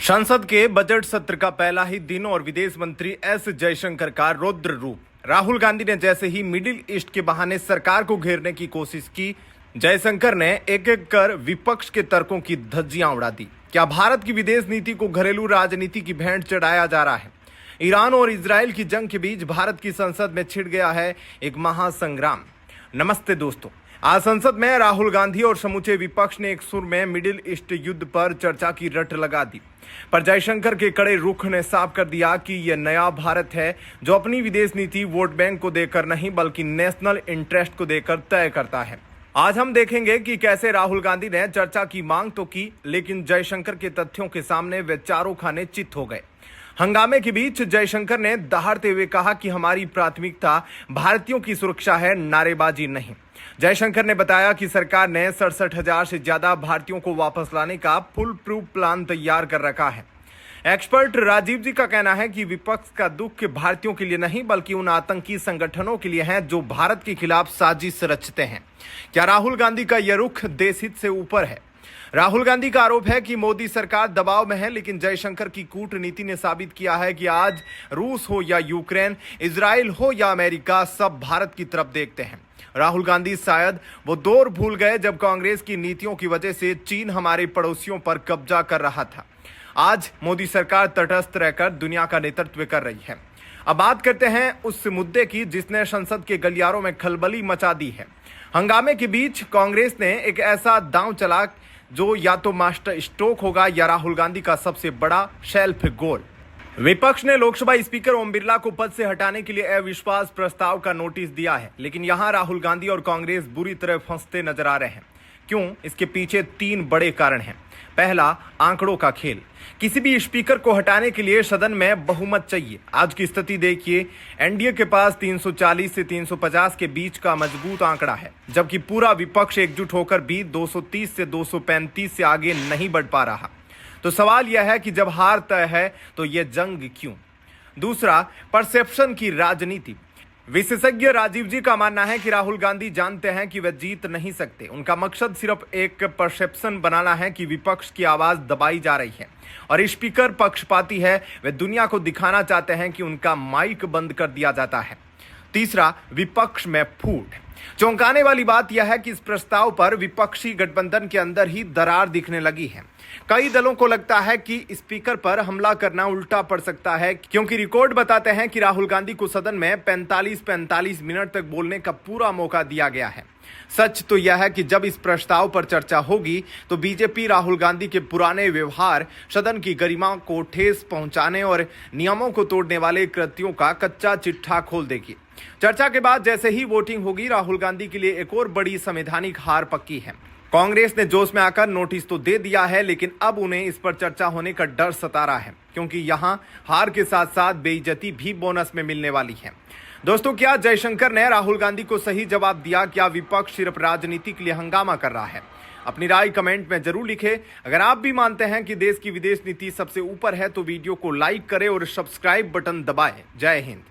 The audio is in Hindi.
संसद के बजट सत्र का पहला ही दिन और विदेश मंत्री एस जयशंकर का रौद्र रूप। राहुल गांधी ने जैसे ही मिडिल ईस्ट के बहाने सरकार को घेरने की कोशिश की, जयशंकर ने एक एक कर विपक्ष के तर्कों की धज्जियां उड़ा दी। क्या भारत की विदेश नीति को घरेलू राजनीति की भेंट चढ़ाया जा रहा है? ईरान और इजराइल की जंग के बीच भारत की संसद में छिड़ गया है एक महासंग्राम। नमस्ते दोस्तों, आज संसद में राहुल गांधी और समूचे विपक्ष ने एक सुर में मिडिल ईस्ट युद्ध पर चर्चा की रट लगा दी। पर जयशंकर के कड़े रुख ने साफ कर दिया कि यह नया भारत है जो अपनी विदेश नीति वोट बैंक को देकर नहीं बल्कि नेशनल इंटरेस्ट को देकर तय करता है। आज हम देखेंगे कि कैसे राहुल गांधी ने चर्चा की मांग तो की, लेकिन जयशंकर के तथ्यों के सामने वे चारों खाने चित हो गए। हंगामे के बीच जयशंकर ने दहाड़ते हुए कहा कि हमारी प्राथमिकता भारतीयों की सुरक्षा है, नारेबाजी नहीं। जयशंकर ने बताया कि सरकार ने 67,000 से ज्यादा भारतीयों को वापस लाने का फुल प्रूफ प्लान तैयार कर रखा है। एक्सपर्ट राजीव जी का कहना है कि विपक्ष का दुख भारतीयों के लिए नहीं बल्कि उन आतंकी संगठनों के लिए है जो भारत के खिलाफ साजिश रचते हैं। क्या राहुल गांधी का यह रुख देश हित से ऊपर है? राहुल गांधी का आरोप है कि मोदी सरकार दबाव में है, लेकिन जयशंकर की कूटनीति ने साबित किया है कि आज रूस हो या यूक्रेन, इजराइल हो या अमेरिका, सब भारत की तरफ देखते हैं। राहुल गांधी शायद वो दौर भूल गए जब कांग्रेस की नीतियों की वजह से चीन हमारे पड़ोसियों पर कब्जा कर रहा था। आज मोदी सरकार तटस्थ रहकर दुनिया का नेतृत्व कर रही है। अब बात करते हैं उस मुद्दे की जिसने संसद के गलियारों में खलबली मचा दी है। हंगामे के बीच कांग्रेस ने एक ऐसा दांव चला जो या तो मास्टर स्ट्रोक होगा या राहुल गांधी का सबसे बड़ा सेल्फ गोल। विपक्ष ने लोकसभा स्पीकर ओम बिरला को पद से हटाने के लिए अविश्वास प्रस्ताव का नोटिस दिया है, लेकिन यहां राहुल गांधी और कांग्रेस बुरी तरह फंसते नजर आ रहे हैं। क्यों? इसके पीछे 3 बड़े कारण हैं। पहला, आंकड़ों का खेल। किसी भी स्पीकर को हटाने के लिए सदन में बहुमत चाहिए। आज की स्थिति देखिए, एनडीए के पास 340 से 350 के बीच का मजबूत आंकड़ा है, जबकि पूरा विपक्ष एकजुट होकर भी 230 से 235 से आगे नहीं बढ़ पा रहा। तो सवाल यह है कि जब हार तय है तो यह जंग क्यों? दूसरा, परसेप्शन की राजनीति। विशेषज्ञ राजीव जी का मानना है कि राहुल गांधी जानते हैं कि वे जीत नहीं सकते। उनका मकसद सिर्फ एक परसेप्शन बनाना है कि विपक्ष की आवाज दबाई जा रही है और स्पीकर पक्षपाती है। वे दुनिया को दिखाना चाहते हैं कि उनका माइक बंद कर दिया जाता है। तीसरा, विपक्ष में फूट। चौंकाने वाली बात यह है कि इस प्रस्ताव पर विपक्षी गठबंधन के अंदर ही दरार दिखने लगी है। कई दलों को लगता है कि स्पीकर पर हमला करना उल्टा पड़ सकता है, क्योंकि रिकॉर्ड बताते हैं कि राहुल गांधी को सदन में 45 मिनट तक बोलने का पूरा मौका दिया गया है। सच तो यह है कि जब इस प्रस्ताव पर चर्चा होगी तो बीजेपी राहुल गांधी के पुराने व्यवहार, सदन की गरिमा को ठेस पहुंचाने और नियमों को तोड़ने वाले कृत्यों का कच्चा चिट्ठा खोल देगी। चर्चा के बाद जैसे ही वोटिंग होगी, राहुल गांधी के लिए एक और बड़ी संवैधानिक हार पक्की है। कांग्रेस ने जोश में आकर नोटिस तो दे दिया है, लेकिन अब उन्हें इस पर चर्चा होने का डर सता रहा है, क्योंकि यहां हार के साथ साथ बेइज्जती भी बोनस में मिलने वाली है। दोस्तों, क्या जयशंकर ने राहुल गांधी को सही जवाब दिया? क्या विपक्ष सिर्फ राजनीति के लिए हंगामा कर रहा है? अपनी राय कमेंट में जरूर लिखें। अगर आप भी मानते हैं कि देश की विदेश नीति सबसे ऊपर है तो वीडियो को लाइक करें और सब्सक्राइब बटन दबाएं। जय हिंद।